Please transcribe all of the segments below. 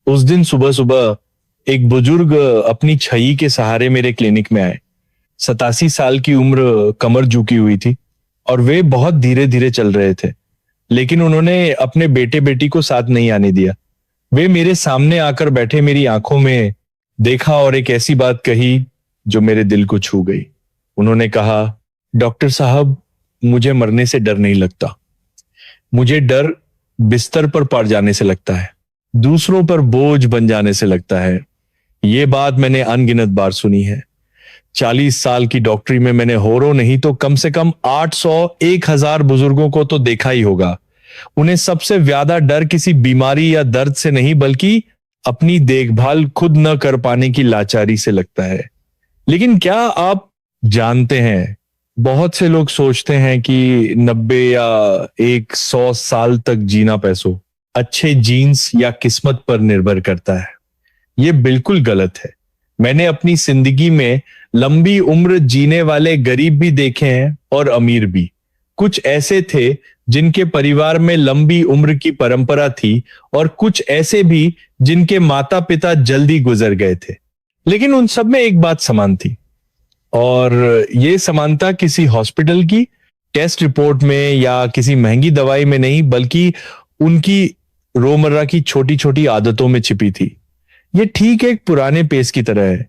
उस दिन सुबह सुबह एक बुजुर्ग अपनी छई के सहारे मेरे क्लिनिक में आए। 87 साल की उम्र, कमर झुकी हुई थी और वे बहुत धीरे धीरे चल रहे थे। लेकिन उन्होंने अपने बेटे बेटी को साथ नहीं आने दिया। वे मेरे सामने आकर बैठे, मेरी आंखों में देखा और एक ऐसी बात कही जो मेरे दिल को छू गई। उन्होंने कहा, डॉक्टर साहब, मुझे मरने से डर नहीं लगता। मुझे डर बिस्तर पर पड़ जाने से लगता है, दूसरों पर बोझ बन जाने से लगता है। ये बात मैंने अनगिनत बार सुनी है। 40 साल की डॉक्टरी में मैंने होरो नहीं तो कम से कम 800-1000 बुजुर्गों को तो देखा ही होगा। उन्हें सबसे ज्यादा डर किसी बीमारी या दर्द से नहीं, बल्कि अपनी देखभाल खुद न कर पाने की लाचारी से लगता है। लेकिन क्या आप जानते हैं, बहुत से लोग सोचते हैं कि 90 या 100 साल तक जीना पैसों, अच्छे जीन्स या किस्मत पर निर्भर करता है। ये बिल्कुल गलत है। मैंने अपनी जिंदगी में लंबी उम्र जीने वाले गरीब भी देखे हैं और अमीर भी। कुछ ऐसे थे जिनके परिवार में लंबी उम्र की परंपरा थी और कुछ ऐसे भी जिनके माता पिता जल्दी गुजर गए थे। लेकिन उन सब में एक बात समान थी, और ये समानता किसी हॉस्पिटल की टेस्ट रिपोर्ट में या किसी महंगी दवाई में नहीं, बल्कि उनकी रोजमर्रा की छोटी छोटी आदतों में छिपी थी। ये ठीक एक पुराने पेस की तरह है।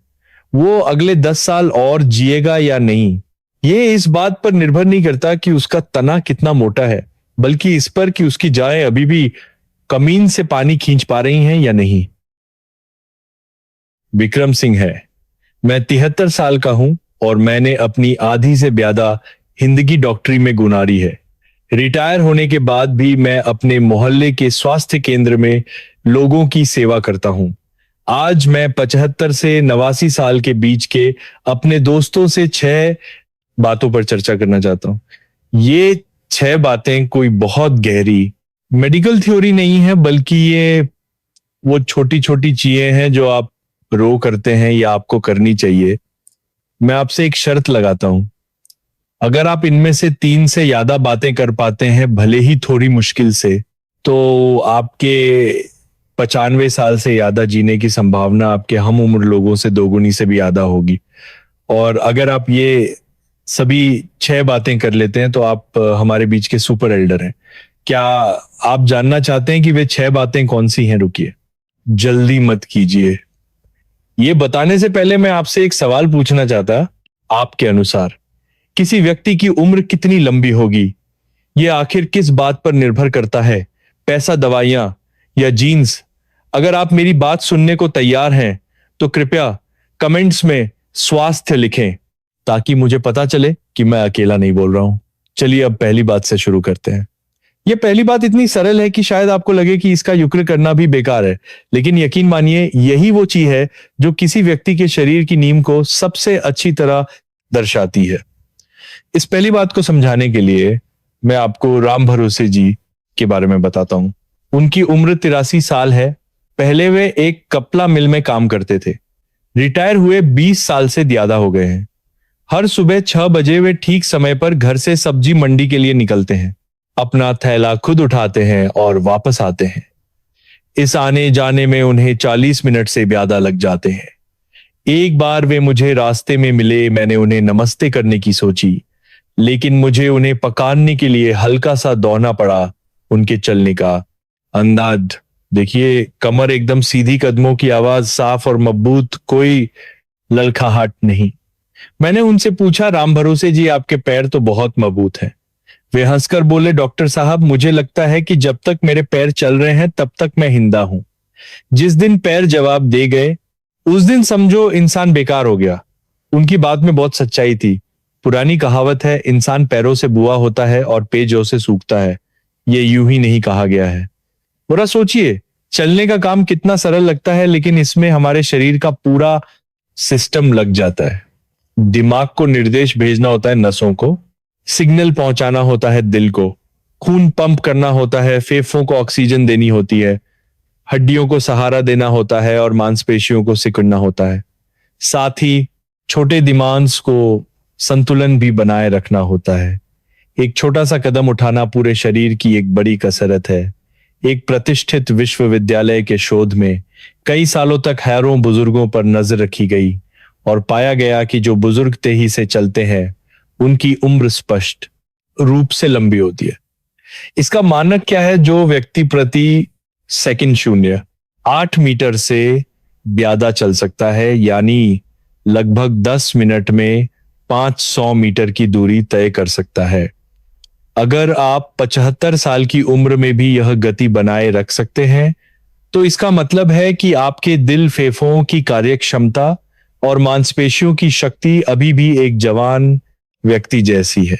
वो अगले 10 साल और जिएगा या नहीं, ये इस बात पर निर्भर नहीं करता कि उसका तना कितना मोटा है, बल्कि इस पर कि उसकी जाएं अभी भी कमीन से पानी खींच पा रही हैं या नहीं। विक्रम सिंह है। मैं 73 साल का हूं और मैंने अपनी आधी से ज्यादा जिंदगी डॉक्टरी में गुजारी है। रिटायर होने के बाद भी मैं अपने मोहल्ले के स्वास्थ्य केंद्र में लोगों की सेवा करता हूं। आज मैं 75 से 89 साल के बीच के अपने दोस्तों से 6 बातों पर चर्चा करना चाहता हूं। ये 6 बातें कोई बहुत गहरी मेडिकल थ्योरी नहीं है, बल्कि ये वो छोटी छोटी चीजें हैं जो आप रो करते हैं या आपको करनी चाहिए। मैं आपसे एक शर्त लगाता हूं, अगर आप इनमें से 3 से ज्यादा बातें कर पाते हैं, भले ही थोड़ी मुश्किल से, तो आपके 95 साल से ज्यादा जीने की संभावना आपके हम उम्र लोगों से दोगुनी से भी ज्यादा होगी। और अगर आप ये सभी 6 बातें कर लेते हैं तो आप हमारे बीच के सुपर एल्डर हैं। क्या आप जानना चाहते हैं कि वे 6 बातें कौन सी हैं? रुकिए, जल्दी मत कीजिए। ये बताने से पहले मैं आपसे एक सवाल पूछना चाहता। आपके अनुसार किसी व्यक्ति की उम्र कितनी लंबी होगी? ये आखिर किस बात पर निर्भर करता है? पैसा, दवाइयां या जीन्स? अगर आप मेरी बात सुनने को तैयार हैं तो कृपया कमेंट्स में स्वास्थ्य लिखें, ताकि मुझे पता चले कि मैं अकेला नहीं बोल रहा हूं। चलिए अब पहली बात से शुरू करते हैं। यह पहली बात इतनी सरल है कि शायद आपको लगे कि इसका जिक्र करना भी बेकार है, लेकिन यकीन मानिए यही वो चीज है जो किसी व्यक्ति के शरीर की नींव को सबसे अच्छी तरह दर्शाती है। इस पहली बात को समझाने के लिए मैं आपको राम भरोसे जी के बारे में बताता हूं। उनकी उम्र 83 साल है। पहले वे एक कपड़ा मिल में काम करते थे। रिटायर हुए 20 साल से ज्यादा हो गए हैं। हर सुबह 6 बजे वे ठीक समय पर घर से सब्जी मंडी के लिए निकलते हैं। अपना थैला खुद उठाते हैं और वापस आते हैं। इस आने जाने में उन्हें 40 मिनट से ज्यादा लग जाते हैं। एक बार वे मुझे रास्ते में मिले। मैंने उन्हें नमस्ते करने की सोची, लेकिन मुझे उन्हें पकाने के लिए हल्का सा दौड़ना पड़ा। उनके चलने का अंदाज देखिए, कमर एकदम सीधी, कदमों की आवाज साफ और मजबूत, कोई ललखाहट नहीं। मैंने उनसे पूछा, राम भरोसे जी, आपके पैर तो बहुत मजबूत हैं। वे हंसकर बोले, डॉक्टर साहब, मुझे लगता है कि जब तक मेरे पैर चल रहे हैं तब तक मैं हिंदा हूं। जिस दिन पैर जवाब दे गए उस दिन समझो इंसान बेकार हो गया। उनकी बात में बहुत सच्चाई थी। पुरानी कहावत है, इंसान पैरों से बुआ होता है और पेजों से सूखता है। ये यूं ही नहीं कहा गया है। थोड़ा सोचिए, चलने का काम कितना सरल लगता है, लेकिन इसमें हमारे शरीर का पूरा सिस्टम लग जाता है। दिमाग को निर्देश भेजना होता है, नसों को सिग्नल पहुंचाना होता है, दिल को खून पंप करना होता है, फेफड़ों को ऑक्सीजन देनी होती है, हड्डियों को सहारा देना होता है और मांसपेशियों को सिकुड़ना होता है। साथ ही छोटे दिमाग को संतुलन भी बनाए रखना होता है। एक छोटा सा कदम उठाना पूरे शरीर की एक बड़ी कसरत है। एक प्रतिष्ठित विश्वविद्यालय के शोध में कई सालों तक हजारों बुजुर्गों पर नजर रखी गई और पाया गया कि जो बुजुर्ग तेजी से चलते हैं उनकी उम्र स्पष्ट रूप से लंबी होती है। इसका मानक क्या है? जो व्यक्ति प्रति सेकंड 0.8 मीटर से ज्यादा चल सकता है, यानी लगभग 10 मिनट में 500 मीटर की दूरी तय कर सकता है। अगर आप 75 साल की उम्र में भी यह गति बनाए रख सकते हैं तो इसका मतलब है कि आपके दिल, फेफड़ों की कार्यक्षमता और मांसपेशियों की शक्ति अभी भी एक जवान व्यक्ति जैसी है।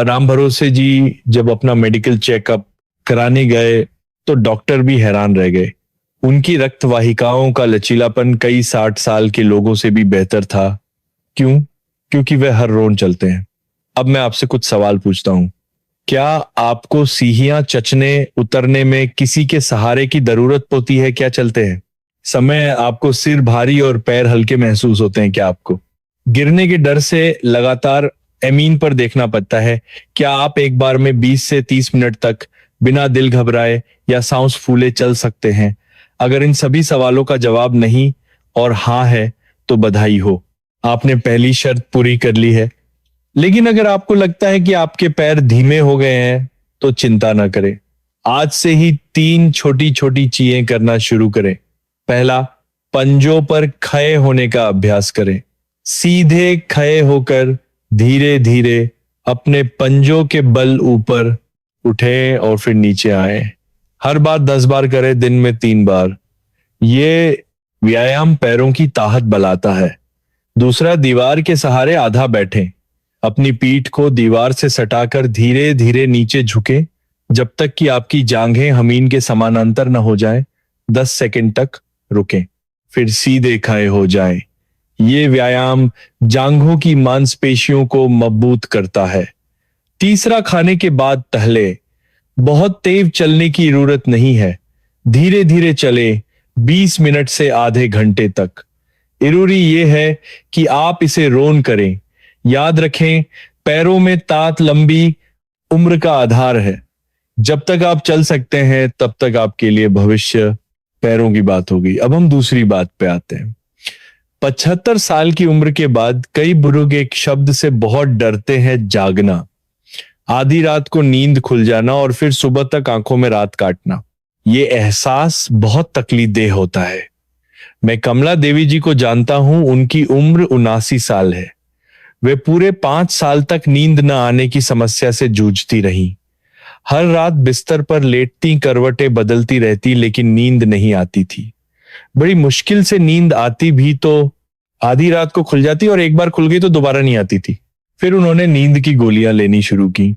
राम भरोसे जी जब अपना मेडिकल चेकअप कराने गए तो डॉक्टर भी हैरान रह गए। उनकी रक्त वाहिकाओं का लचीलापन कई 60 साल के लोगों से भी बेहतर था। क्यों? क्योंकि वे हर रोज चलते हैं। अब मैं आपसे कुछ सवाल पूछता हूं। क्या आपको सीढ़ियां चढ़ने उतरने में किसी के सहारे की जरूरत होती है? क्या चलते हैं समय आपको सिर भारी और पैर हल्के महसूस होते हैं? क्या आपको गिरने के डर से लगातार एमीन पर देखना पड़ता है? क्या आप एक बार में 20 से 30 मिनट तक बिना दिल घबराए या सांस फूले चल सकते हैं? अगर इन सभी सवालों का जवाब नहीं और हाँ है तो बधाई हो, आपने पहली शर्त पूरी कर ली है। लेकिन अगर आपको लगता है कि आपके पैर धीमे हो गए हैं तो चिंता ना करें। आज से ही 3 छोटी छोटी चीजें करना शुरू करें। पहला, पंजों पर खड़े होने का अभ्यास करें। सीधे खड़े होकर धीरे धीरे अपने पंजों के बल ऊपर उठें और फिर नीचे आए। हर बार 10 बार करें, दिन में 3 बार। ये व्यायाम पैरों की ताकत बढ़ाता है। दूसरा, दीवार के सहारे आधा बैठें। अपनी पीठ को दीवार से सटाकर धीरे धीरे नीचे झुकें जब तक कि आपकी जांघें जमीन के समानांतर न हो जाएं। 10 सेकंड तक रुकें, फिर सीधे खड़े हो जाएं। ये व्यायाम जांघों की मांसपेशियों को मजबूत करता है। तीसरा, खाने के बाद टहले। बहुत तेज चलने की जरूरत नहीं है, धीरे धीरे चले 20 मिनट से आधे घंटे तक। जरूरी ये है कि आप इसे रोन करें। याद रखें, पैरों में तात लंबी उम्र का आधार है। जब तक आप चल सकते हैं तब तक आपके लिए भविष्य पैरों की बात होगी। अब हम दूसरी बात पे आते हैं। 75 साल की उम्र के बाद कई बुजुर्ग एक शब्द से बहुत डरते हैं, जागना। आधी रात को नींद खुल जाना और फिर सुबह तक आंखों में रात काटना। ये एहसास बहुत तकलीफदेह होता है। मैं कमला देवी जी को जानता हूं। उनकी उम्र 79 साल है। वे पूरे 5 साल तक नींद न आने की समस्या से जूझती रहीं। हर रात बिस्तर पर लेटती, करवटें बदलती रहती, लेकिन नींद नहीं आती थी। बड़ी मुश्किल से नींद आती भी तो आधी रात को खुल जाती और एक बार खुल गई तो दोबारा नहीं आती थी। फिर उन्होंने नींद की गोलियां लेनी शुरू की।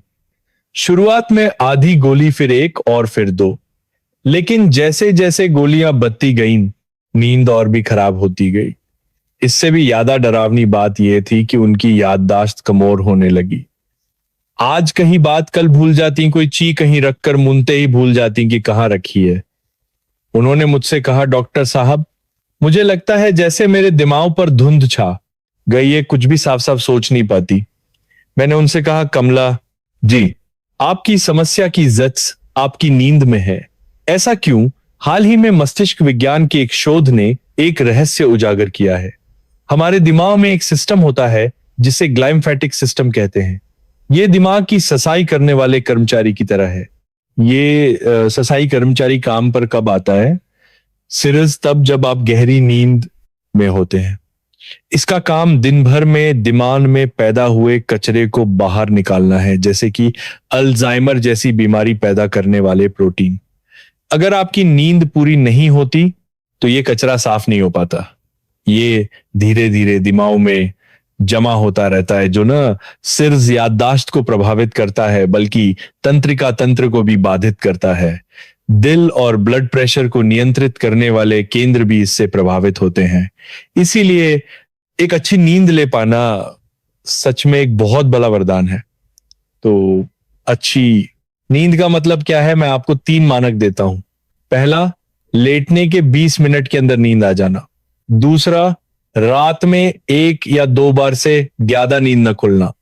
शुरुआत में आधी गोली, फिर 1 और फिर 2। लेकिन जैसे जैसे गोलियां बढ़ती गईं, नींद और भी खराब होती गई। इससे भी ज्यादा डरावनी बात यह थी कि उनकी याददाश्त कमजोर होने लगी। आज कहीं बात कल भूल जाती, कोई चीज कहीं रखकर मुनते ही भूल जाती कि कहाँ रखी है। उन्होंने मुझसे कहा, डॉक्टर साहब, मुझे लगता है जैसे मेरे दिमाग पर धुंध छा गई है, कुछ भी साफ साफ सोच नहीं पाती। मैंने उनसे कहा, कमला जी, आपकी समस्या की जड़ आपकी नींद में है। ऐसा क्यों? हाल ही में मस्तिष्क विज्ञान के एक शोध ने एक रहस्य उजागर किया है। हमारे दिमाग में एक सिस्टम होता है जिसे ग्लाइम्फेटिक सिस्टम कहते हैं। ये दिमाग की सफाई करने वाले कर्मचारी की तरह है। ये सफाई कर्मचारी काम पर कब आता है? सिर्फ तब जब आप गहरी नींद में होते हैं। इसका काम दिन भर में दिमाग में पैदा हुए कचरे को बाहर निकालना है, जैसे कि अल्जाइमर जैसी बीमारी पैदा करने वाले प्रोटीन। अगर आपकी नींद पूरी नहीं होती तो ये कचरा साफ नहीं हो पाता। ये धीरे धीरे दिमाग में जमा होता रहता है, जो ना सिर्फ याददाश्त को प्रभावित करता है बल्कि तंत्रिका तंत्र को भी बाधित करता है। दिल और ब्लड प्रेशर को नियंत्रित करने वाले केंद्र भी इससे प्रभावित होते हैं। इसीलिए एक अच्छी नींद ले पाना सच में एक बहुत बड़ा वरदान है। तो अच्छी नींद का मतलब क्या है? मैं आपको 3 मानक देता हूं। पहला, लेटने के 20 मिनट के अंदर नींद आ जाना। दूसरा, रात में 1 या 2 बार से ज्यादा नींद न खुलना।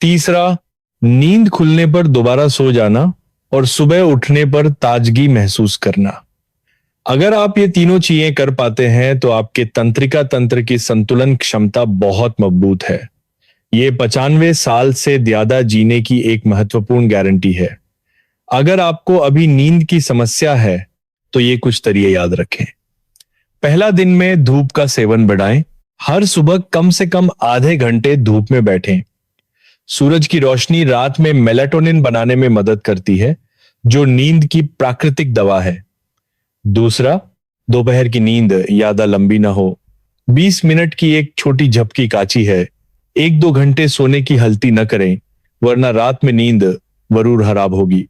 तीसरा, नींद खुलने पर दोबारा सो जाना और सुबह उठने पर ताजगी महसूस करना। अगर आप ये तीनों चीजें कर पाते हैं तो आपके तंत्रिका तंत्र की संतुलन क्षमता बहुत मजबूत है। ये 95 साल से ज्यादा जीने की एक महत्वपूर्ण गारंटी है। अगर आपको अभी नींद की समस्या है तो ये कुछ तरीके याद रखें। पहला, दिन में धूप का सेवन बढ़ाएं। हर सुबह कम से कम आधे घंटे धूप में बैठें। सूरज की रोशनी रात में मेलाटोनिन बनाने में मदद करती है, जो नींद की प्राकृतिक दवा है। दूसरा, दोपहर की नींद ज्यादा लंबी ना हो। 20 मिनट की एक छोटी झपकी काची है। 1-2 घंटे सोने की हल्ती न करें, वरना रात में नींद जरूर खराब होगी।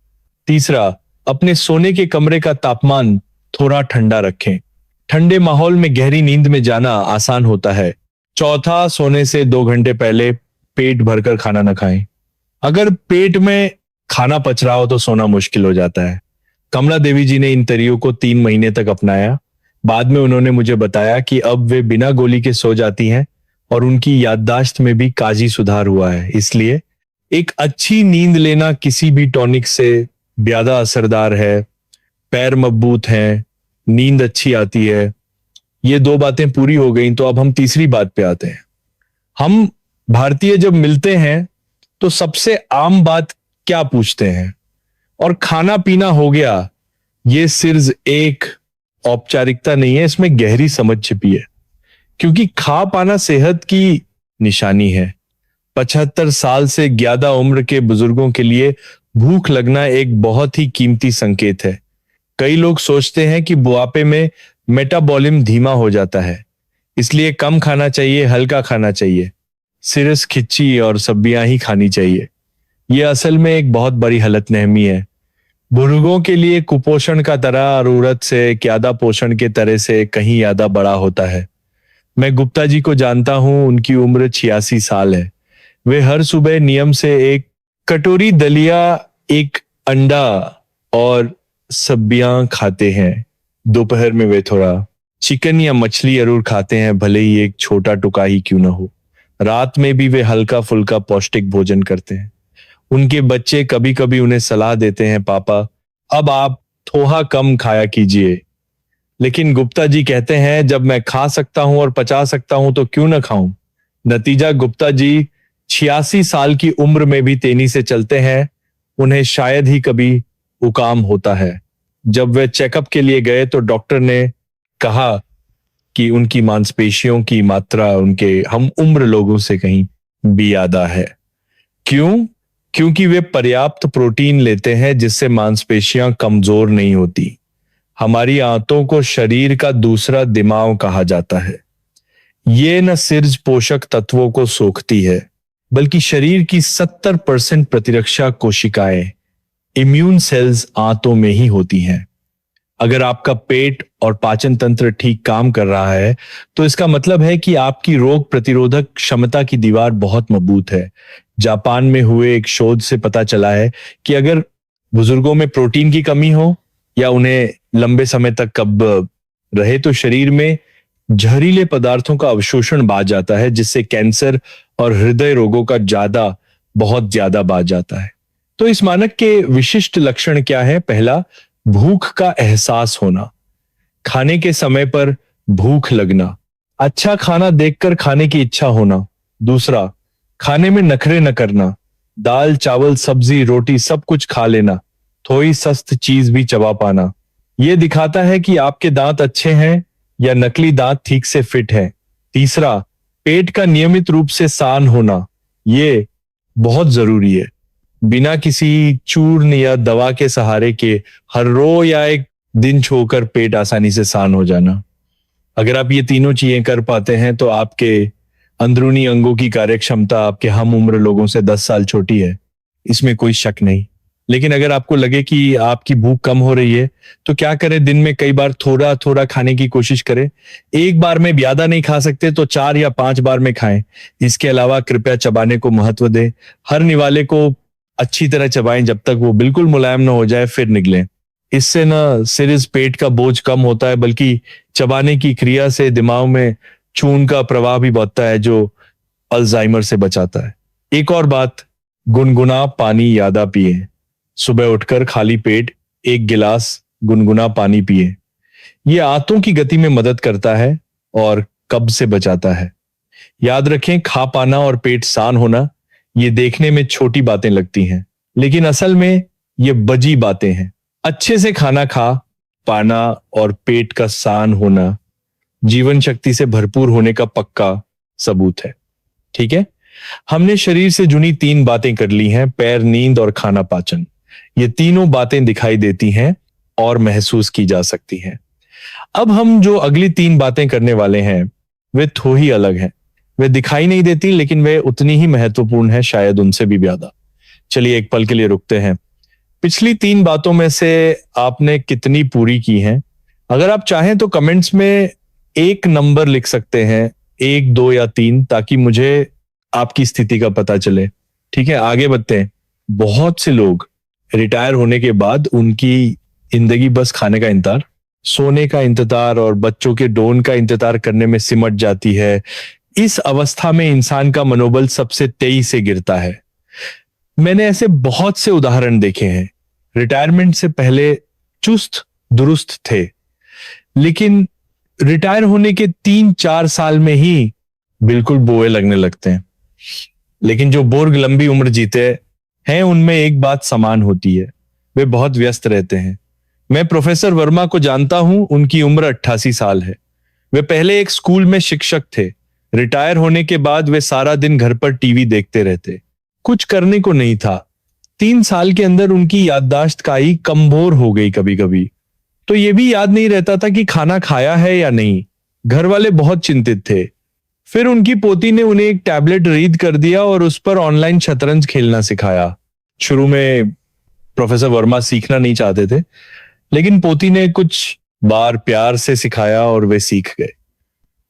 तीसरा, अपने सोने के कमरे का तापमान थोड़ा ठंडा रखें। ठंडे माहौल में गहरी नींद में जाना आसान होता है। चौथा, सोने से 2 घंटे पहले पेट भरकर खाना न खाएं। अगर पेट में खाना पच रहा हो तो सोना मुश्किल हो जाता है। कमला देवी जी ने इन तरीकों को 3 महीने तक अपनाया। बाद में उन्होंने मुझे बताया कि अब वे बिना गोली के सो जाती हैं और उनकी याददाश्त में भी काफी सुधार हुआ है। इसलिए एक अच्छी नींद लेना किसी भी टॉनिक से ज्यादा असरदार है। पैर मजबूत हैं, नींद अच्छी आती है। ये 2 बातें पूरी हो गई तो अब हम तीसरी बात पे आते हैं। हम भारतीय जब मिलते हैं तो सबसे आम बात क्या पूछते हैं? और खाना पीना हो गया, ये सिर्फ एक औपचारिकता नहीं है, इसमें गहरी समझ छिपी है। क्योंकि खा पाना सेहत की निशानी है। 75 साल से ज्यादा उम्र के बुजुर्गों के लिए भूख लगना एक बहुत ही कीमती संकेत है। कई लोग सोचते हैं कि बुढ़ापे में मेटाबॉलिज्म धीमा हो जाता है, इसलिए कम खाना चाहिए, हल्का खाना चाहिए, सिर्फ खिच्ची और सब्जियां ही खानी चाहिए। यह असल में एक बहुत बड़ी गलतफहमी है। बुजुर्गों के लिए कुपोषण का तरह जरूरत से ज्यादा पोषण के तरह से कहीं ज्यादा बड़ा होता है। मैं गुप्ता जी को जानता हूं, उनकी उम्र 86 साल है। वे हर सुबह नियम से एक कटोरी दलिया, एक अंडा और सब्जियां खाते हैं। दोपहर में वे थोड़ा चिकन या मछली जरूर खाते हैं, भले ही एक छोटा टुकड़ा ही क्यों ना हो। रात में भी वे हल्का फुल्का पौष्टिक भोजन करते हैं। उनके बच्चे कभी कभी उन्हें सलाह देते हैं, पापा अब आप थोड़ा कम खाया कीजिए। लेकिन गुप्ता जी कहते हैं, जब मैं खा सकता हूं और पचा सकता हूं तो क्यों ना खाऊं। नतीजा, गुप्ता जी 86 साल की उम्र में भी तेजी से चलते हैं। उन्हें शायद ही कभी उकाम होता है। जब वे चेकअप के लिए गए तो डॉक्टर ने कहा कि उनकी मांसपेशियों की मात्रा उनके हम उम्र लोगों से कहीं भी ज्यादा है। क्यों? क्योंकि वे पर्याप्त प्रोटीन लेते हैं, जिससे मांसपेशियां कमजोर नहीं होती। हमारी आंतों को शरीर का दूसरा दिमाग कहा जाता है। ये न सिर्फ पोषक तत्वों को सोखती है, बल्कि शरीर की 70% प्रतिरक्षा कोशिकाएं, इम्यून सेल्स आंतों में ही होती हैं। अगर आपका पेट और पाचन तंत्र ठीक काम कर रहा है तो इसका मतलब है कि आपकी रोग प्रतिरोधक क्षमता की दीवार बहुत मजबूत है। जापान में हुए एक शोध से पता चला है कि अगर बुजुर्गों में प्रोटीन की कमी हो या उन्हें लंबे समय तक कब्ज रहे तो शरीर में जहरीले पदार्थों का अवशोषण बढ़ जाता है, जिससे कैंसर और हृदय रोगों का बहुत ज्यादा बढ़ जाता है। तो इस मानक के विशिष्ट लक्षण क्या है? पहला, भूख का एहसास होना, खाने के समय पर भूख लगना, अच्छा खाना देखकर खाने की इच्छा होना। दूसरा, खाने में नखरे न करना, दाल चावल सब्जी रोटी सब कुछ खा लेना, थोड़ी सख्त चीज भी चबा पाना। यह दिखाता है कि आपके दांत अच्छे हैं या नकली दांत ठीक से फिट है। तीसरा, पेट का नियमित रूप से सान होना, ये बहुत जरूरी है। बिना किसी चूर्ण या दवा के सहारे के हर रोज या एक दिन छोड़कर पेट आसानी से सान हो जाना। अगर आप ये तीनों चीजें कर पाते हैं तो आपके अंदरूनी अंगों की कार्यक्षमता आपके हम उम्र लोगों से 10 साल छोटी है, इसमें कोई शक नहीं। लेकिन अगर आपको लगे कि आपकी भूख कम हो रही है तो क्या करें? दिन में कई बार थोड़ा थोड़ा खाने की कोशिश करें। एक बार में ज्यादा नहीं खा सकते तो 4 या 5 बार में खाएं। इसके अलावा कृपया चबाने को महत्व दें। हर निवाले को अच्छी तरह चबाएं जब तक वो बिल्कुल मुलायम ना हो जाए, फिर निगलें। इससे न सिर्फ पेट का बोझ कम होता है, बल्कि चबाने की क्रिया से दिमाग में खून का प्रवाह भी बढ़ता है, जो अल्जाइमर से बचाता है। एक और बात, गुनगुना पानी ज्यादा पिए। सुबह उठकर खाली पेट 1 गिलास गुनगुना पानी पिए। ये आंतों की गति में मदद करता है और कब्ज से बचाता है। याद रखें, खा पाना और पेट सान होना ये देखने में छोटी बातें लगती हैं, लेकिन असल में ये बड़ी बातें हैं। अच्छे से खाना खा पाना और पेट का सान होना जीवन शक्ति से भरपूर होने का पक्का सबूत है। ठीक है, हमने शरीर से जुड़ी 3 बातें कर ली हैं, पैर, नींद और खाना पाचन। ये तीनों बातें दिखाई देती हैं और महसूस की जा सकती हैं। अब हम जो अगली 3 बातें करने वाले हैं वे थोड़ी अलग हैं। वे दिखाई नहीं देती, लेकिन वे उतनी ही महत्वपूर्ण है, शायद उनसे भी ज्यादा। चलिए एक पल के लिए रुकते हैं। पिछली 3 बातों में से आपने कितनी पूरी की हैं? अगर आप चाहें तो कमेंट्स में एक नंबर लिख सकते हैं, 1, 2 या 3, ताकि मुझे आपकी स्थिति का पता चले। ठीक है, आगे बढ़ते हैं। बहुत से लोग रिटायर होने के बाद उनकी जिंदगी बस खाने का इंतजार, सोने का इंतजार और बच्चों के डोन का इंतजार करने में सिमट जाती है। इस अवस्था में इंसान का मनोबल सबसे तेजी से गिरता है। मैंने ऐसे बहुत से उदाहरण देखे हैं, रिटायरमेंट से पहले चुस्त दुरुस्त थे, लेकिन रिटायर होने के 3-4 साल में ही बिल्कुल बोए लगने लगते हैं। लेकिन जो बुजुर्ग लंबी उम्र जीते हैं उनमें एक बात समान होती है, वे बहुत व्यस्त रहते हैं। मैं प्रोफेसर वर्मा को जानता हूं, उनकी उम्र 88 साल है। वे पहले एक स्कूल में शिक्षक थे। रिटायर होने के बाद वे सारा दिन घर पर टीवी देखते रहते, कुछ करने को नहीं था। 3 साल के अंदर उनकी याददाश्त काई कमजोर हो गई। कभी कभी तो ये भी याद नहीं रहता था कि खाना खाया है या नहीं। घर वाले बहुत चिंतित थे। फिर उनकी पोती ने उन्हें एक टैबलेट रीड कर दिया और उस पर ऑनलाइन शतरंज खेलना सिखाया। शुरू में प्रोफेसर वर्मा सीखना नहीं चाहते थे, लेकिन पोती ने कुछ बार प्यार से सिखाया और वे सीख गए।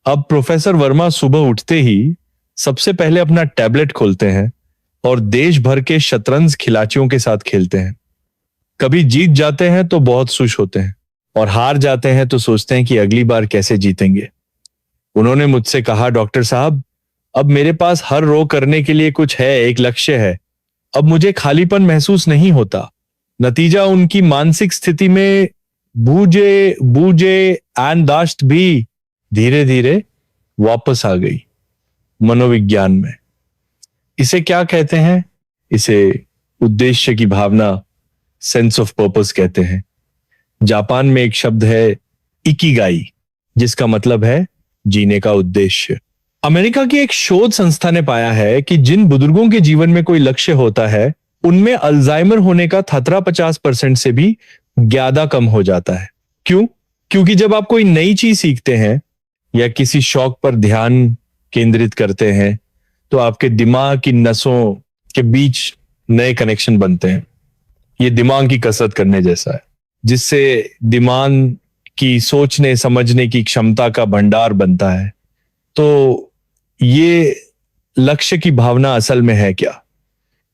अब प्रोफेसर वर्मा सुबह उठते ही सबसे पहले अपना टैबलेट खोलते हैं और देश भर के शतरंज खिलाड़ियों के साथ खेलते हैं। कभी जीत जाते हैं तो बहुत खुश होते हैं और हार जाते हैं तो सोचते हैं कि अगली बार कैसे जीतेंगे। उन्होंने मुझसे कहा, डॉक्टर साहब, अब मेरे पास हर रोज करने के लिए कुछ है, एक लक्ष्य है। अब मुझे खालीपन महसूस नहीं होता। नतीजा उनकी मानसिक स्थिति में बूझे बूझे याददाश्त भी धीरे धीरे वापस आ गई। मनोविज्ञान में इसे क्या कहते हैं? इसे उद्देश्य की भावना, सेंस ऑफ पर्पस कहते हैं। जापान में एक शब्द है इकिगाई, जिसका मतलब है जीने का उद्देश्य। अमेरिका की एक शोध संस्था ने पाया है कि जिन बुजुर्गों के जीवन में कोई लक्ष्य होता है उनमें अल्जाइमर होने का खतरा 50% से भी ज्यादा कम हो जाता है। क्यों? क्योंकि जब आप कोई नई चीज सीखते हैं या किसी शौक पर ध्यान केंद्रित करते हैं तो आपके दिमाग की नसों के बीच नए कनेक्शन बनते हैं। ये दिमाग की कसरत करने जैसा है, जिससे दिमाग की सोचने समझने की क्षमता का भंडार बनता है। तो ये लक्ष्य की भावना असल में है क्या?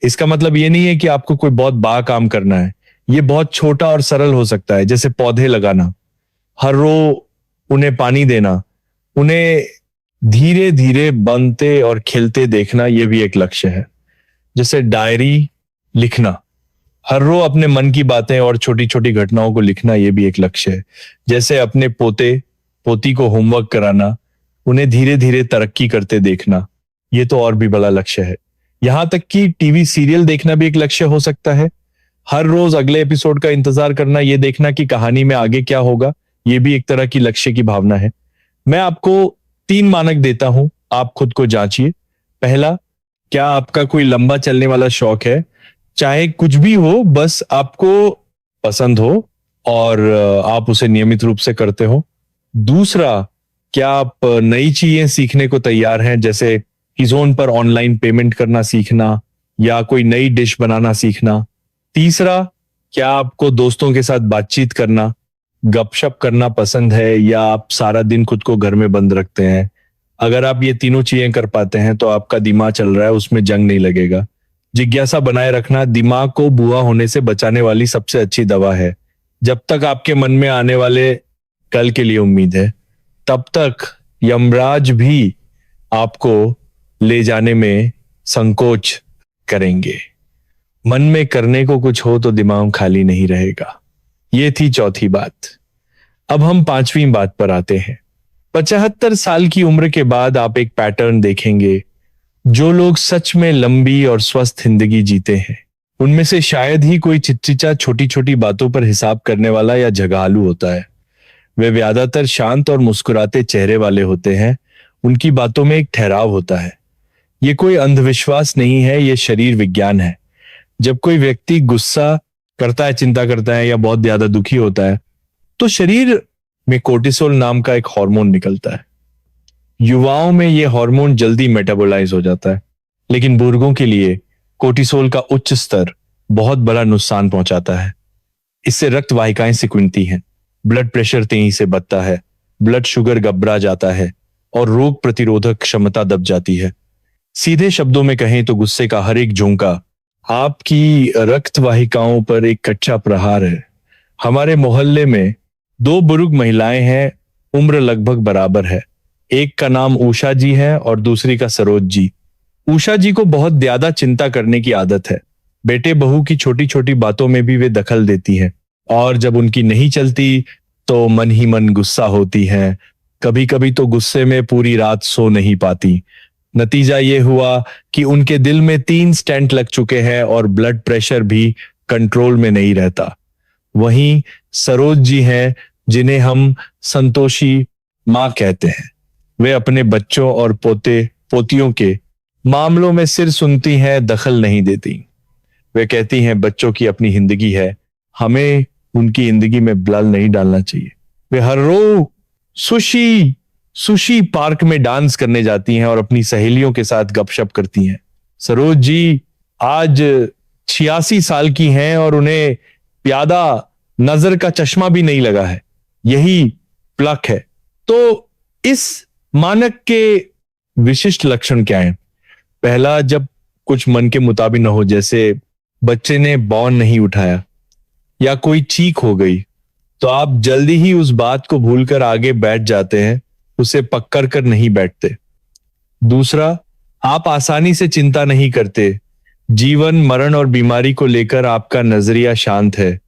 इसका मतलब ये नहीं है कि आपको कोई बहुत बड़ा काम करना है। ये बहुत छोटा और सरल हो सकता है, जैसे पौधे लगाना, हर रोज उन्हें पानी देना, उन्हें धीरे धीरे बनते और खिलते देखना, यह भी एक लक्ष्य है। जैसे डायरी लिखना, हर रोज अपने मन की बातें और छोटी छोटी घटनाओं को लिखना, यह भी एक लक्ष्य है। जैसे अपने पोते पोती को होमवर्क कराना, उन्हें धीरे धीरे तरक्की करते देखना, यह तो और भी बड़ा लक्ष्य है। यहां तक कि टीवी सीरियल देखना भी एक लक्ष्य हो सकता है। हर रोज अगले एपिसोड का इंतजार करना, यह देखना कि कहानी में आगे क्या होगा, यह भी एक तरह की लक्ष्य की भावना है। मैं आपको 3 मानक देता हूं, आप खुद को जांचिए। पहला, क्या आपका कोई लंबा चलने वाला शौक है? चाहे कुछ भी हो, बस आपको पसंद हो और आप उसे नियमित रूप से करते हो। दूसरा, क्या आप नई चीजें सीखने को तैयार हैं, जैसे किज़ोन पर ऑनलाइन पेमेंट करना सीखना या कोई नई डिश बनाना सीखना। तीसरा, क्या आपको दोस्तों के साथ बातचीत करना, गपशप करना पसंद है या आप सारा दिन खुद को घर में बंद रखते हैं? अगर आप ये तीनों चीजें कर पाते हैं तो आपका दिमाग चल रहा है, उसमें जंग नहीं लगेगा। जिज्ञासा बनाए रखना दिमाग को बुआ होने से बचाने वाली सबसे अच्छी दवा है। जब तक आपके मन में आने वाले कल के लिए उम्मीद है, तब तक यमराज भी आपको ले जाने में संकोच करेंगे। मन में करने को कुछ हो तो दिमाग खाली नहीं रहेगा। ये थी चौथी बात। अब हम पांचवी बात पर आते हैं। 75 साल की उम्र के बाद आप एक पैटर्न देखेंगे। जो लोग सच में लंबी और स्वस्थ जिंदगी जीते हैं, उनमें से शायद ही कोई चिटचिटा छोटी छोटी बातों पर हिसाब करने वाला या झगालू होता है। वे ज्यादातर शांत और मुस्कुराते चेहरे वाले होते हैं। उनकी बातों में एक ठहराव होता है। ये कोई अंधविश्वास नहीं है, ये शरीर विज्ञान है। जब कोई व्यक्ति गुस्सा करता है, चिंता करता है या बहुत ज्यादा दुखी होता है, तो शरीर में कोर्टिसोल नाम का एक हार्मोन निकलता है। युवाओं में यह हार्मोन जल्दी मेटाबोलाइज हो जाता है, लेकिन बुजुर्गों के लिए कोर्टिसोल का उच्च स्तर बहुत बड़ा नुकसान पहुंचाता है। इससे रक्त वाहिकाएं सिकुड़ती हैं, ब्लड प्रेशर तेजी से बढ़ता है, ब्लड शुगर गबरा जाता है और रोग प्रतिरोधक क्षमता दब जाती है। सीधे शब्दों में कहें तो गुस्से का हर एक झोंका आपकी रक्त वाहिकाओं पर एक कच्चा प्रहार है। हमारे मोहल्ले में 2 बुजुर्ग महिलाएं हैं, उम्र लगभग बराबर है। एक का नाम उषा जी है और दूसरी का सरोज जी। उषा जी को बहुत ज्यादा चिंता करने की आदत है। बेटे बहू की छोटी छोटी बातों में भी वे दखल देती हैं, और जब उनकी नहीं चलती तो मन ही मन गुस्सा होती हैं। कभी कभी तो गुस्से में पूरी रात सो नहीं पाती। नतीजा ये हुआ कि उनके दिल में 3 स्टेंट लग चुके हैं और ब्लड प्रेशर भी कंट्रोल में नहीं रहता। वहीं सरोज जी हैं, जिन्हें हम संतोषी माँ कहते हैं। वे अपने बच्चों और पोते पोतियों के मामलों में सिर सुनती हैं, दखल नहीं देती। वे कहती हैं बच्चों की अपनी जिंदगी है, हमें उनकी जिंदगी में ब्लड नहीं डालना चाहिए। वे हर रोज सुशी पार्क में डांस करने जाती हैं और अपनी सहेलियों के साथ गपशप करती हैं। सरोज जी आज 86 साल की हैं और उन्हें प्यादा नजर का चश्मा भी नहीं लगा है। यही प्लक है। तो इस मानक के विशिष्ट लक्षण क्या हैं? पहला, जब कुछ मन के मुताबिक न हो, जैसे बच्चे ने बौन नहीं उठाया या कोई चीख हो गई, तो आप जल्दी ही उस बात को भूलकर आगे बैठ जाते हैं, उसे पकड़ कर नहीं बैठते। दूसरा, आप आसानी से चिंता नहीं करते। जीवन, मरण और बीमारी को लेकर आपका नजरिया शांत है।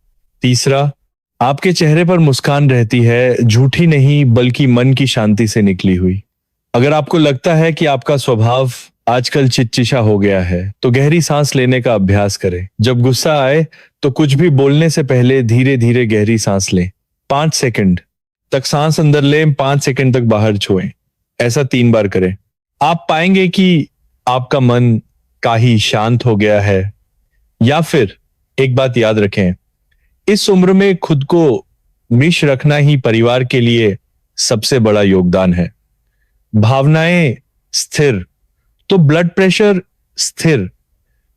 तीसरा, आपके चेहरे पर मुस्कान रहती है, झूठी नहीं बल्कि मन की शांति से निकली हुई। अगर आपको लगता है कि आपका स्वभाव आजकल चिटचिटा हो गया है, तो गहरी सांस लेने का अभ्यास करें। जब गुस्सा आए तो कुछ भी बोलने से पहले धीरे धीरे गहरी सांस लें। 5 सेकंड तक सांस अंदर लें, 5 सेकंड तक बाहर छोड़ें। ऐसा 3 बार करें। आप पाएंगे कि आपका मन काफी शांत हो गया है। या फिर एक बात याद रखें, इस उम्र में खुद को मिश रखना ही परिवार के लिए सबसे बड़ा योगदान है। भावनाएं स्थिर तो ब्लड प्रेशर स्थिर,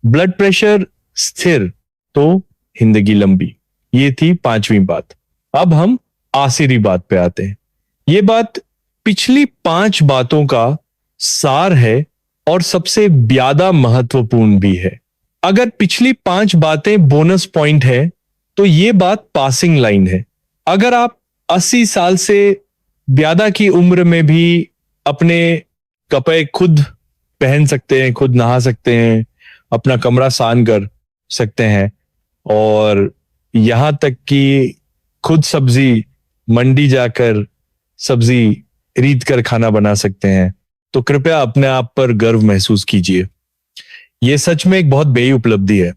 ब्लड प्रेशर स्थिर तो जिंदगी लंबी। ये थी 5वीं बात। अब हम आखिरी बात पे आते हैं। ये बात पिछली 5 बातों का सार है और सबसे ज्यादा महत्वपूर्ण भी है। अगर पिछली 5 बातें बोनस पॉइंट है, तो ये बात पासिंग लाइन है। अगर आप 80 साल से ज्यादा की उम्र में भी अपने कपड़े खुद पहन सकते हैं, खुद नहा सकते हैं, अपना कमरा सान कर सकते हैं, और यहां तक कि खुद सब्जी मंडी जाकर सब्जी खरीद कर खाना बना सकते हैं, तो कृपया अपने आप पर गर्व महसूस कीजिए। यह सच में एक बहुत बड़ी उपलब्धि है।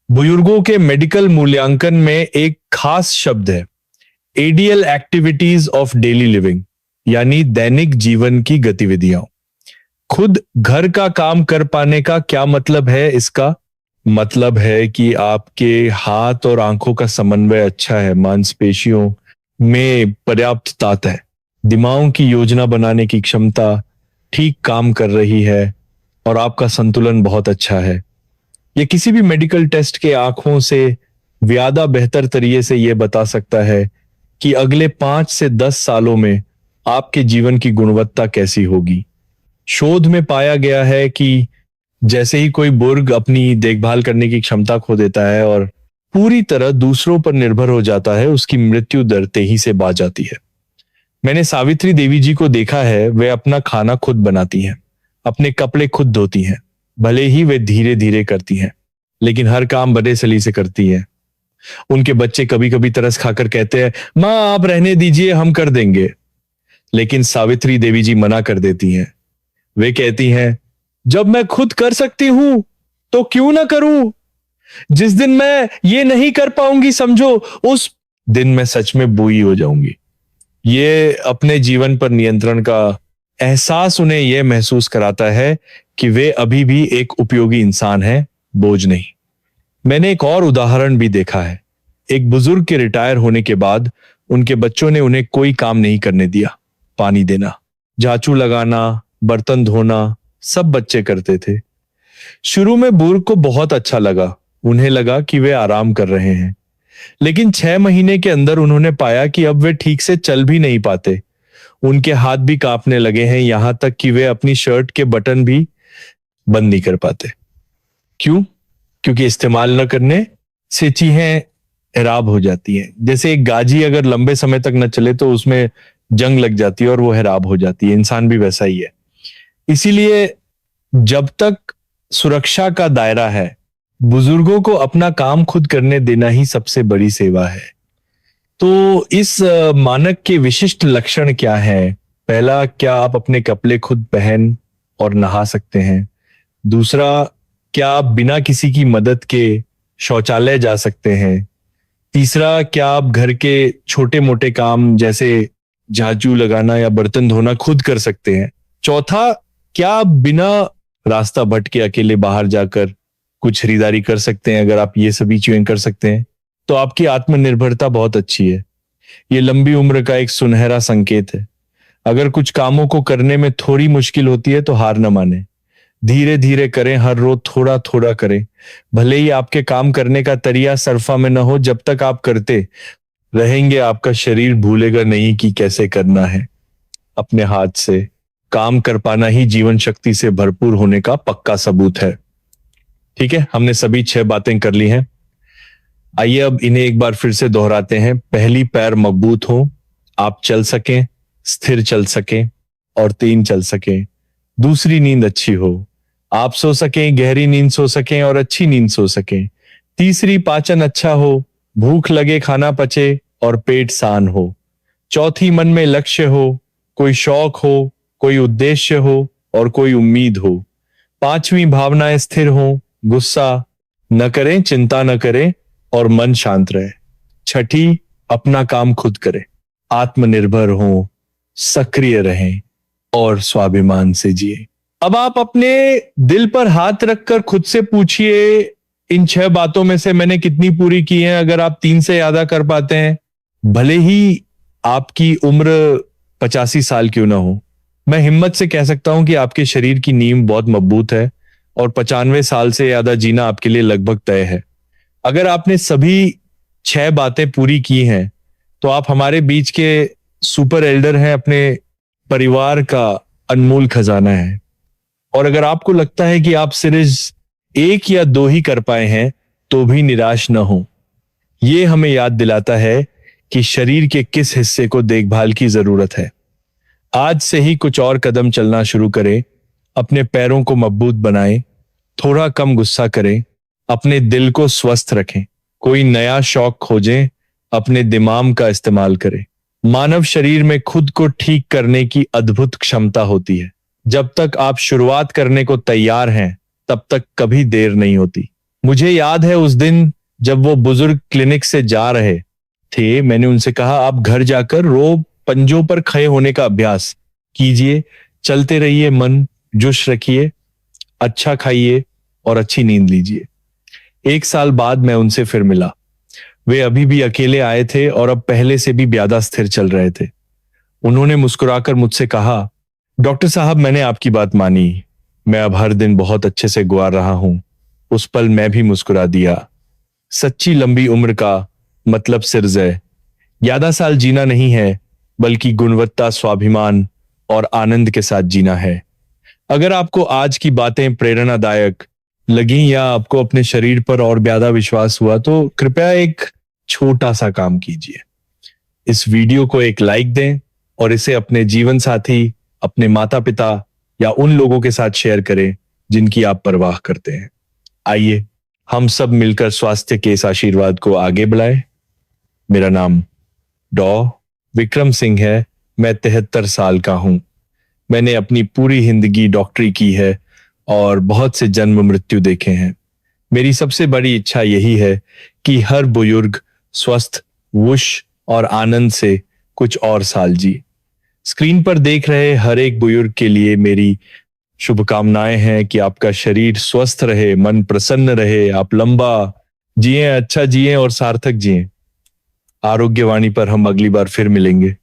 बुजुर्गों के मेडिकल मूल्यांकन में एक खास शब्द है, ADL, activities of daily living, यानी दैनिक जीवन की गतिविधियां। खुद घर का काम कर पाने का क्या मतलब है? इसका मतलब है कि आपके हाथ और आंखों का समन्वय अच्छा है, मांसपेशियों में पर्याप्त ताकत है, दिमाग की योजना बनाने की क्षमता ठीक काम कर रही है और आपका संतुलन बहुत अच्छा है। यह किसी भी मेडिकल टेस्ट के आंखों से ज्यादा बेहतर तरीके से यह बता सकता है कि अगले 5 से 10 सालों में आपके जीवन की गुणवत्ता कैसी होगी। शोध में पाया गया है कि जैसे ही कोई बुजुर्ग अपनी देखभाल करने की क्षमता खो देता है और पूरी तरह दूसरों पर निर्भर हो जाता है, उसकी मृत्यु दर तेजी से बढ़ जाती है। मैंने सावित्री देवी जी को देखा है, वे अपना खाना खुद बनाती हैं, अपने कपड़े खुद धोती हैं। भले ही वे धीरे धीरे करती हैं, लेकिन हर काम बड़े सलीके से करती हैं। उनके बच्चे कभी कभी तरस खाकर कहते हैं, माँ आप रहने दीजिए, हम कर देंगे। लेकिन सावित्री देवी जी मना कर देती हैं। वे कहती हैं, जब मैं खुद कर सकती हूं तो क्यों ना करूं। जिस दिन मैं ये नहीं कर पाऊंगी समझो, उस दिन मैं सच में बुरी हो जाऊंगी। ये अपने जीवन पर नियंत्रण का एहसास उन्हें यह महसूस कराता है कि वे अभी भी एक उपयोगी इंसान हैं, बोझ नहीं। मैंने एक और उदाहरण भी देखा है। एक बुजुर्ग के रिटायर होने के बाद उनके बच्चों ने उन्हें कोई काम नहीं करने दिया। पानी देना, झाड़ू लगाना, बर्तन धोना सब बच्चे करते थे। शुरू में बुजुर्ग को बहुत अच्छा लगा। उन्हें लगा कि वे आराम कर रहे हैं, लेकिन 6 महीने के अंदर उन्होंने पाया कि अब वे ठीक से चल भी नहीं पाते। उनके हाथ भी कांपने लगे हैं, यहां तक कि वे अपनी शर्ट के बटन भी बंद नहीं कर पाते। क्यों? क्योंकि इस्तेमाल न करने से चीजें खराब हो जाती हैं। जैसे एक गाजी अगर लंबे समय तक न चले तो उसमें जंग लग जाती है और वो खराब हो जाती है। इंसान भी वैसा ही है। इसीलिए जब तक सुरक्षा का दायरा है, बुजुर्गों को अपना काम खुद करने देना ही सबसे बड़ी सेवा है। तो इस मानक के विशिष्ट लक्षण क्या है? पहला, क्या आप अपने कपड़े खुद पहन और नहा सकते हैं? दूसरा, क्या आप बिना किसी की मदद के शौचालय जा सकते हैं? तीसरा, क्या आप घर के छोटे मोटे काम जैसे झाड़ू लगाना या बर्तन धोना खुद कर सकते हैं? चौथा, क्या आप बिना रास्ता भटके अकेले बाहर जाकर कुछ खरीदारी कर सकते हैं? अगर आप ये सभी चीजें कर सकते हैं तो आपकी आत्मनिर्भरता बहुत अच्छी है। ये लंबी उम्र का एक सुनहरा संकेत है। अगर कुछ कामों को करने में थोड़ी मुश्किल होती है तो हार न माने, धीरे धीरे करें, हर रोज थोड़ा थोड़ा करें। भले ही आपके काम करने का तरीका सरफा में न हो, जब तक आप करते रहेंगे आपका शरीर भूलेगा नहीं कि कैसे करना है। अपने हाथ से काम कर पाना ही जीवन शक्ति से भरपूर होने का पक्का सबूत है। ठीक है, हमने सभी 6 बातें कर ली हैं। आइए अब इन्हें एक बार फिर से दोहराते हैं। पहली, पैर मजबूत हो, आप चल सकें, स्थिर चल सकें और 3 चल सकें। दूसरी, नींद अच्छी हो, आप सो सकें, गहरी नींद सो सकें और अच्छी नींद सो सकें। तीसरी, पाचन अच्छा हो, भूख लगे खाना पचे और पेट शांत हो। चौथी, मन में लक्ष्य हो, कोई शौक हो, कोई उद्देश्य हो और कोई उम्मीद हो। पांचवी, भावनाएं स्थिर हो, गुस्सा न करें, चिंता न करें और मन शांत रहे। छठी, अपना काम खुद करें, आत्मनिर्भर हो, सक्रिय रहें और स्वाभिमान से जिए। अब आप अपने दिल पर हाथ रखकर खुद से पूछिए, इन 6 बातों में से मैंने कितनी पूरी की हैं? अगर आप 3 से ज्यादा कर पाते हैं, भले ही आपकी उम्र 85 साल क्यों ना हो, मैं हिम्मत से कह सकता हूं कि आपके शरीर की नींव बहुत मजबूत है और 95 साल से ज्यादा जीना आपके लिए लगभग तय है। अगर आपने सभी 6 बातें पूरी की हैं तो आप हमारे बीच के सुपर एल्डर हैं, अपने परिवार का अनमोल खजाना है। और अगर आपको लगता है कि आप सिर्फ 1 या 2 ही कर पाए हैं तो भी निराश न हो। ये हमें याद दिलाता है कि शरीर के किस हिस्से को देखभाल की जरूरत है। आज से ही कुछ और कदम चलना शुरू करें, अपने पैरों को मजबूत बनाएं, थोड़ा कम गुस्सा करें, अपने दिल को स्वस्थ रखें, कोई नया शौक खोजें, अपने दिमाग का इस्तेमाल करें। मानव शरीर में खुद को ठीक करने की अद्भुत क्षमता होती है। जब तक आप शुरुआत करने को तैयार हैं तब तक कभी देर नहीं होती। मुझे याद है उस दिन जब वो बुजुर्ग क्लिनिक से जा रहे थे, मैंने उनसे कहा, आप घर जाकर रोज पंजों पर खड़े होने का अभ्यास कीजिए, चलते रहिए, मन जोश रखिए, अच्छा खाइए और अच्छी नींद लीजिए। 1 साल बाद मैं उनसे फिर मिला। वे अभी भी अकेले आए थे और अब पहले से भी ज्यादा स्थिर चल रहे थे। उन्होंने मुस्कुराकर मुझसे कहा, डॉक्टर साहब, मैंने आपकी बात मानी, मैं अब हर दिन बहुत अच्छे से गुजार रहा हूं। उस पल मैं भी मुस्कुरा दिया। सच्ची लंबी उम्र का मतलब सिर्फ ज्यादा साल जीना नहीं है, बल्कि गुणवत्ता, स्वाभिमान और आनंद के साथ जीना है। अगर आपको आज की बातें प्रेरणादायक लगी या आपको अपने शरीर पर और ज्यादा विश्वास हुआ तो कृपया एक छोटा सा काम कीजिए। इस वीडियो को एक लाइक दें और इसे अपने जीवन साथी, अपने माता पिता या उन लोगों के साथ शेयर करें जिनकी आप परवाह करते हैं। आइए हम सब मिलकर स्वास्थ्य के इस आशीर्वाद को आगे बढ़ाएं। मेरा नाम डॉ विक्रम सिंह है। मैं 73 साल का हूं। मैंने अपनी पूरी जिंदगी डॉक्टरी की है और बहुत से जन्म मृत्यु देखे हैं। मेरी सबसे बड़ी इच्छा यही है कि हर बुजुर्ग स्वस्थ, वुश और आनंद से कुछ और साल जी। स्क्रीन पर देख रहे हर एक बुजुर्ग के लिए मेरी शुभकामनाएं हैं कि आपका शरीर स्वस्थ रहे, मन प्रसन्न रहे, आप लंबा जिएं, अच्छा जिएं और सार्थक जिएं। आरोग्यवाणी पर हम अगली बार फिर मिलेंगे।